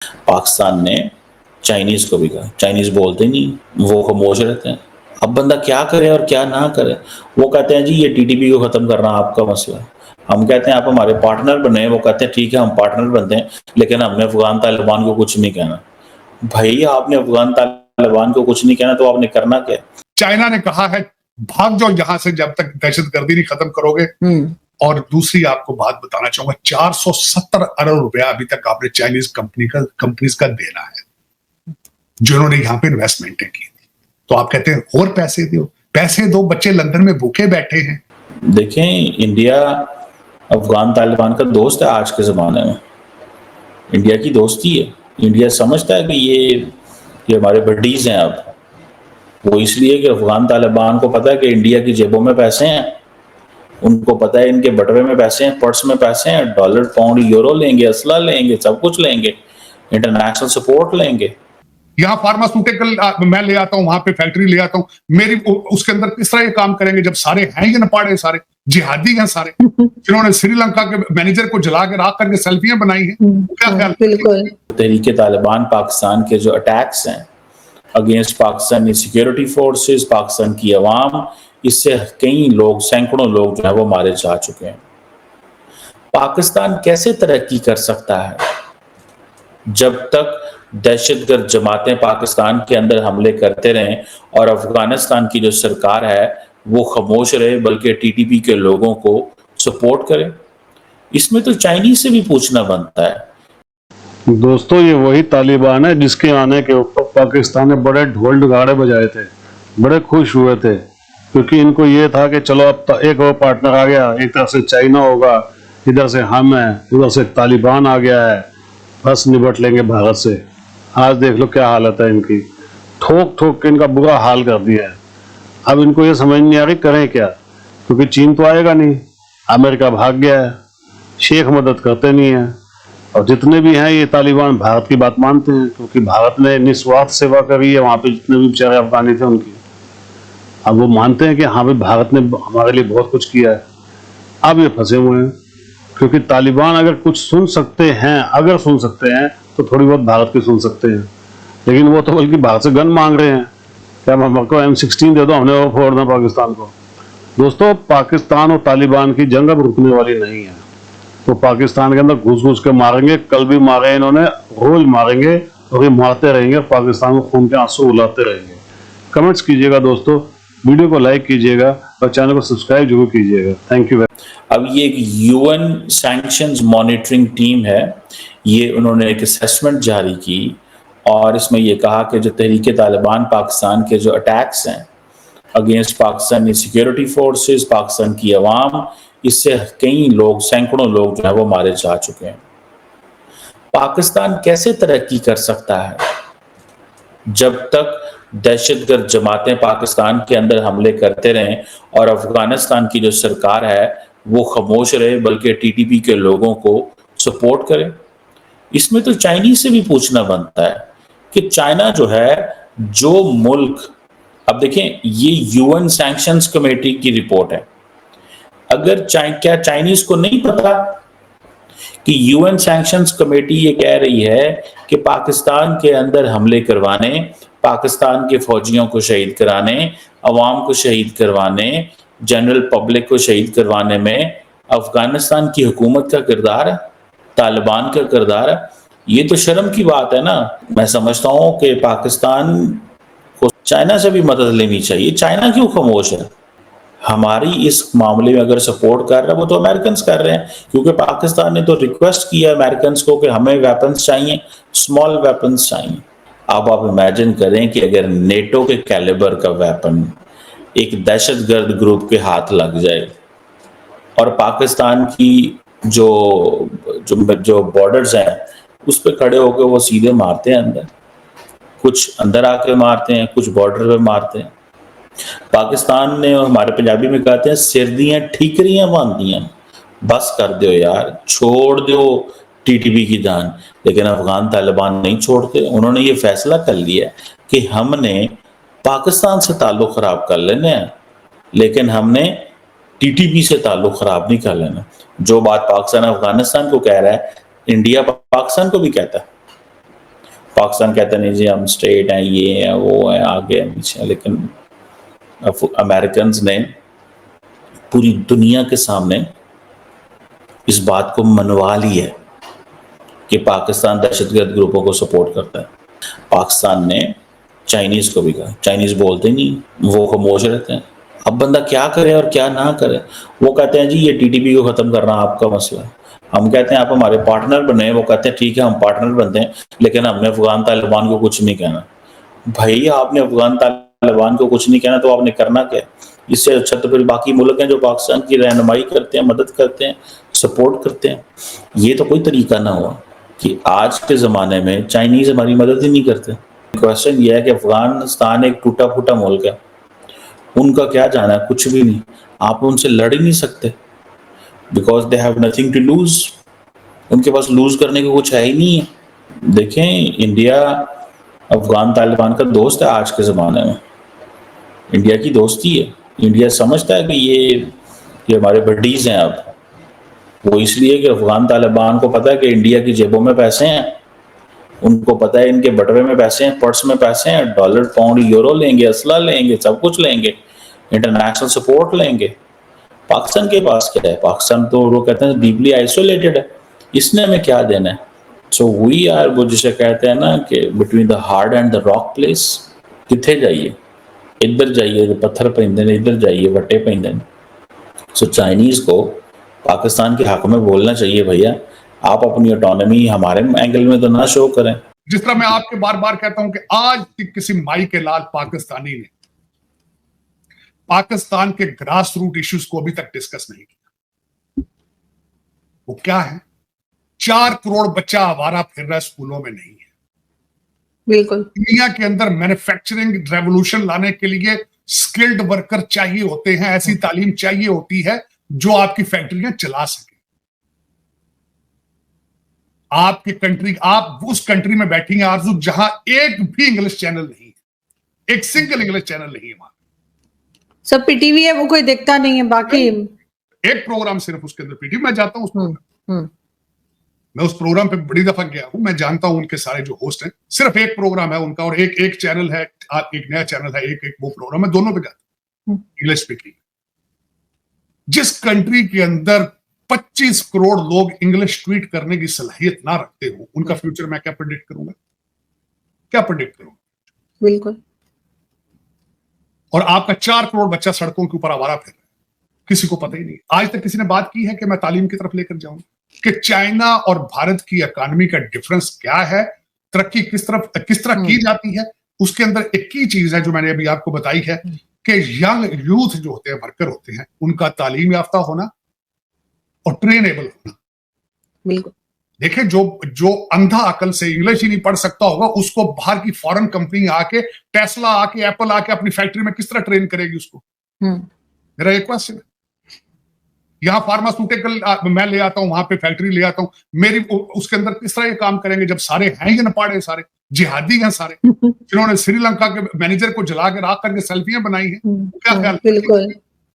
पाकिस्तान ने चाइनीज को भी कहा, चाइनीज बोलते नहीं, वो खामोश रहते हैं। अब बंदा क्या करे और क्या ना करे। वो कहते हैं जी ये टीटीपी को खत्म करना आपका मसला है। हम कहते हैं आप हमारे पार्टनर बने, वो कहते हैं ठीक है हम पार्टनर बनते हैं, लेकिन हमने अफगान तालिबान को कुछ नहीं कहना। भाई आपने अफगान तालिबान को कुछ नहीं कहना तो आपने करना क्या? चाइना ने कहा है भाग जाओ यहां से जब तक दहशतगर्दी नहीं खत्म करोगे। और दूसरी आपको बात बताना चाहूंगा, 470 अरब रुपया अभी तक आपने चाइनीज कंपनीज का देना है जिन्होंने यहां पे इन्वेस्टमेंट की। तो आप कहते हैं और पैसे दो, बच्चे लंदन में भूखे बैठे हैं। देखें, इंडिया अफगान तालिबान का दोस्त है। आज के ज़माने में इंडिया की दोस्ती है। इंडिया समझता है कि ये हमारे बडीज हैं। अब वो इसलिए कि अफगान तालिबान को पता है कि इंडिया की जेबों में पैसे हैं, उनको पता है इनके बटवे में पैसे हैं, पर्स में पैसे हैं, डॉलर पाउंड यूरो लेंगे, असला लेंगे, सब कुछ लेंगे, इंटरनेशनल सपोर्ट लेंगे। यहाँ फार्मास्यूटिकल मैं ले आता हूँ, वहां पे फैक्ट्री ले आता हूँ, मेरी उसके अंदर किस तरह ये काम करेंगे जब सारे हैं ये नपाड़े, सारे जिहादी हैं, सारे जिन्होंने श्रीलंका के मैनेजर को जला के राख करके सेल्फियां बनाई हैं। क्या ख्याल? बिल्कुल। तहरीके तालिबान पाकिस्तान के जो अटैक्स हैं against Pakistani security forces, Pakistan की अवाम, इससे कई लोग, सैकड़ों लोग जो है वो मारे जा चुके हैं। पाकिस्तान कैसे तरक्की कर सकता है जब तक दहशतगर्द जमातें पाकिस्तान के अंदर हमले करते रहें और अफगानिस्तान की जो सरकार है वो खामोश रहे, बल्कि टीटीपी के लोगों को सपोर्ट करे? इसमें तो चाइनीज से भी पूछना बनता है। दोस्तों, ये वही तालिबान है जिसके आने के ऊपर पाकिस्तान ने बड़े ढोल नगाड़े बजाए थे, बड़े खुश हुए थे, क्योंकि इनको ये था कि चलो अब तो एक और पार्टनर आ गया, एक तरफ से चाइना होगा, इधर से हम हैं, उधर से तालिबान आ गया है, बस निपट लेंगे भारत से। आज देख लो क्या हालत है इनकी, ठोक ठोक के इनका बुरा हाल कर दिया है। अब इनको ये समझ नहीं आ रही करें क्या, क्योंकि चीन तो आएगा नहीं, अमेरिका भाग गया है, शेख मदद करते नहीं है, और जितने भी हैं ये तालिबान भारत की बात मानते हैं, क्योंकि भारत ने निस्वार्थ सेवा करी है वहाँ पे जितने भी बेचारे अफगानी थे उनकी। अब वो मानते हैं कि हाँ भाई भारत ने हमारे लिए बहुत कुछ किया है। अब ये फंसे हुए हैं, क्योंकि तालिबान अगर कुछ सुन सकते हैं तो थोड़ी बहुत भारत की सुन सकते हैं, लेकिन वो तो बल्कि भारत से गन मांग रहे हैं, क्या हमको M16 दे दो, हमने वो फोड़ना पाकिस्तान को। दोस्तों, पाकिस्तान और तालिबान की जंग अब रुकने वाली नहीं है। तो पाकिस्तान के अंदर घुस घुस के मारेंगे, कल भी मारे इन्होंने, रोज मारेंगे और ये मारते रहेंगे, पाकिस्तान को खून के आंसू उलाते रहेंगे। कमेंट्स कीजिएगा दोस्तों, वीडियो को लाइक कीजिएगा और चैनल को सब्सक्राइब जरूर कीजिएगा। Thank you. अब ये एक UN सैंक्शंस मॉनिटरिंग टीम है, ये उन्होंने एक असेसमेंट जारी की और इसमें ये कहा कि जो तहरीके तालिबान पाकिस्तान के जो अटैक्स हैं against Pakistani security forces, Pakistan की अवाम, इससे कई लोग, सैकड़ों लोग जो है वो मारे जा चुके हैं। पाकिस्तान कैसे तरक्की कर सकता है जब तक दहशतगर्द जमातें पाकिस्तान के अंदर हमले करते रहें और अफगानिस्तान की जो सरकार है वो खामोश रहे, बल्कि टीटीपी के लोगों को सपोर्ट करे? इसमें तो चाइनीज से भी पूछना बनता है कि चाइना जो है, जो मुल्क, अब देखें ये UN सैंक्शंस कमेटी की रिपोर्ट है, अगर क्या चाइनीज को नहीं पता कि UN सैंक्शंस कमेटी ये कह रही है कि पाकिस्तान के अंदर हमले करवाने, पाकिस्तान के फौजियों को शहीद कराने, अवाम को शहीद करवाने, जनरल पब्लिक को शहीद करवाने में अफगानिस्तान की हुकूमत का किरदार है, तालिबान का किरदार है? ये तो शर्म की बात है ना। मैं समझता हूँ कि पाकिस्तान को चाइना से भी मदद लेनी चाहिए। चाइना क्यों खामोश है? हमारी इस मामले में अगर सपोर्ट कर रहा है वो तो अमेरिकन कर रहे हैं, क्योंकि पाकिस्तान ने तो रिक्वेस्ट किया अमेरिकन को कि हमें वेपन्स चाहिए, स्मॉल वेपन्स चाहिए। अब आप इमेजिन करें कि अगर नेटो के कैलिबर का वेपन एक दहशतगर्द ग्रुप के हाथ लग जाए और पाकिस्तान की जो बॉर्डर्स हैं उस पर खड़े होकर वो सीधे मारते हैं अंदर, कुछ अंदर आके मारते हैं, कुछ बॉर्डर पे मारते हैं। पाकिस्तान ने, हमारे पंजाबी में कहते हैं, सिर दियां ठीकरियां बांधियां, बस कर दो यार, छोड़ दो टीटीपी की जान। लेकिन अफगान तालिबान नहीं छोड़ते। उन्होंने ये फैसला कर लिया कि हमने पाकिस्तान से ताल्लुक खराब कर लेने हैं, लेकिन हमने टीटीपी से ताल्लुक खराब नहीं कर लेना। जो बात पाकिस्तान अफगानिस्तान को कह रहा है, इंडिया पाकिस्तान को भी कहता है। पाकिस्तान कहता नहीं जी हम स्टेट हैं, ये है वो है, आगे हैं पीछे, लेकिन अमेरिकन ने पूरी दुनिया के सामने इस बात को मनवा ली है कि पाकिस्तान दहशतगर्द ग्रुपों को सपोर्ट करता है। पाकिस्तान ने चाइनीज को भी कहा, चाइनीज बोलते नहीं, वो खामोश रहते हैं। अब बंदा क्या करे और क्या ना करे। वो कहते हैं जी ये टीटीपी को खत्म करना आपका मसला है, हम कहते हैं आप हमारे पार्टनर बने, वो कहते हैं ठीक है हम पार्टनर बनते हैं, लेकिन हमने अफगान तालिबान को कुछ नहीं कहना। भाई आपने अफगान तालिबान को कुछ नहीं कहना तो आपने करना क्या? इससे अच्छा तो फिर बाकी मुल्क हैं जो पाकिस्तान की रहनुमाई करते हैं, मदद करते हैं, सपोर्ट करते हैं। ये तो कोई तरीका ना हुआ कि आज के ज़माने में चाइनीज़ हमारी मदद ही नहीं करते। क्वेश्चन ये है कि अफगानिस्तान एक टूटा फूटा मुल्क है, उनका क्या जाना है, कुछ भी नहीं। आप उनसे लड़ ही नहीं सकते because they have nothing to lose. उनके पास लूज करने को कुछ है ही नहीं है। देखें, इंडिया अफगान तालिबान का दोस्त है आज के ज़माने में, इंडिया की दोस्ती है। इंडिया समझता है कि ये हमारे बडीज हैं। अब वो इसलिए कि अफगान तालिबान को पता है कि इंडिया की जेबों में पैसे हैं, उनको पता है इनके बटवे में पैसे हैं, पर्स में पैसे हैं, डॉलर पाउंड यूरो लेंगे, असला लेंगे, सब कुछ लेंगे, इंटरनेशनल सपोर्ट लेंगे। पाकिस्तान के पास क्या है? पाकिस्तान तो वो कहते हैं डीपली आइसोलेटेड है, इसने हमें क्या देना है? सो वी आर, वो जिसे कहते हैं ना कि between the hard and the rock place. किथे जाइए? इधर जाइए तो पत्थर पैंदे ने, इधर जाइए वट्टे पैंदे ने। सो चाइनीज को पाकिस्तान के हक में बोलना चाहिए, भैया आप अपनी ऑटोनॉमी हमारे एंगल में तो ना शो करें। जिस तरह मैं आपके बार बार कहता हूं कि आज किसी माई के लाल पाकिस्तानी ने पाकिस्तान के ग्रास रूट इश्यूज को अभी तक डिस्कस नहीं किया। वो क्या है? 4 करोड़ बच्चा आवारा फिर रहा है, स्कूलों में नहीं है। बिल्कुल। दुनिया के अंदर मैन्युफैक्चरिंग रेवोल्यूशन लाने के लिए स्किल्ड वर्कर चाहिए होते हैं, ऐसी तालीम चाहिए होती है जो आपकी फैक्ट्रियां चला सके। आपकी कंट्री, आप उस कंट्री में बैठी हैं आरजू जहां एक भी इंग्लिश चैनल नहीं है, एक सिंगल इंग्लिश चैनल नहीं है। वहां सब पीटीवी है, वो कोई देखता नहीं है। बाकी एक प्रोग्राम सिर्फ उसके अंदर पीटीवी। मैं जाता हूं मैं उस प्रोग्राम पे बड़ी दफा गया हूं, मैं जानता हूं उनके सारे जो होस्ट हैं। सिर्फ एक प्रोग्राम है उनका और एक चैनल है, एक नया चैनल है, एक वो प्रोग्राम है, दोनों पे जाता हूं इंग्लिश स्पीकिंग। जिस कंट्री के अंदर 25 करोड़ लोग इंग्लिश ट्वीट करने की सलाहियत ना रखते हो, उनका फ्यूचर मैं क्या प्रेडिक्ट करूंगा? क्या प्रेडिक्ट करूंगा? बिल्कुल। और आपका 4 करोड़ बच्चा सड़कों के ऊपर आवारा फिर रहा है, किसी को पता ही नहीं। आज तक किसी ने बात की है कि मैं तालीम की तरफ लेकर जाऊंगा कि चाइना और भारत की इकोनॉमी का डिफरेंस क्या है, तरक्की किस तरह की जाती है। उसके अंदर एक ही चीज है जो मैंने अभी आपको बताई है कि यंग यूथ जो होते हैं, वर्कर होते हैं, उनका तालीम याफ्ता होना और ट्रेनेबल होना। बिल्कुल। देखें, जो अंधा अकल से इंग्लिश ही नहीं पढ़ सकता होगा, उसको बाहर की फॉरेन कंपनी आके, टेस्ला आके, एप्पल आके अपनी फैक्ट्री में किस तरह ट्रेन करेगी उसको? मेरा एक क्वेश्चन है। यहाँ फार्मास्यूटिकल मैं ले आता हूं, वहां पे फैक्ट्री ले आता हूं, मेरी उसके अंदर किस तरह ये काम करेंगे जब सारे हैं ही नपाड़े, सारे जिहादी हैं, सारे जिन्होंने श्रीलंका के मैनेजर को जला के राख करके सेल्फियां बनाई हैं। क्या ख्याल? बिल्कुल।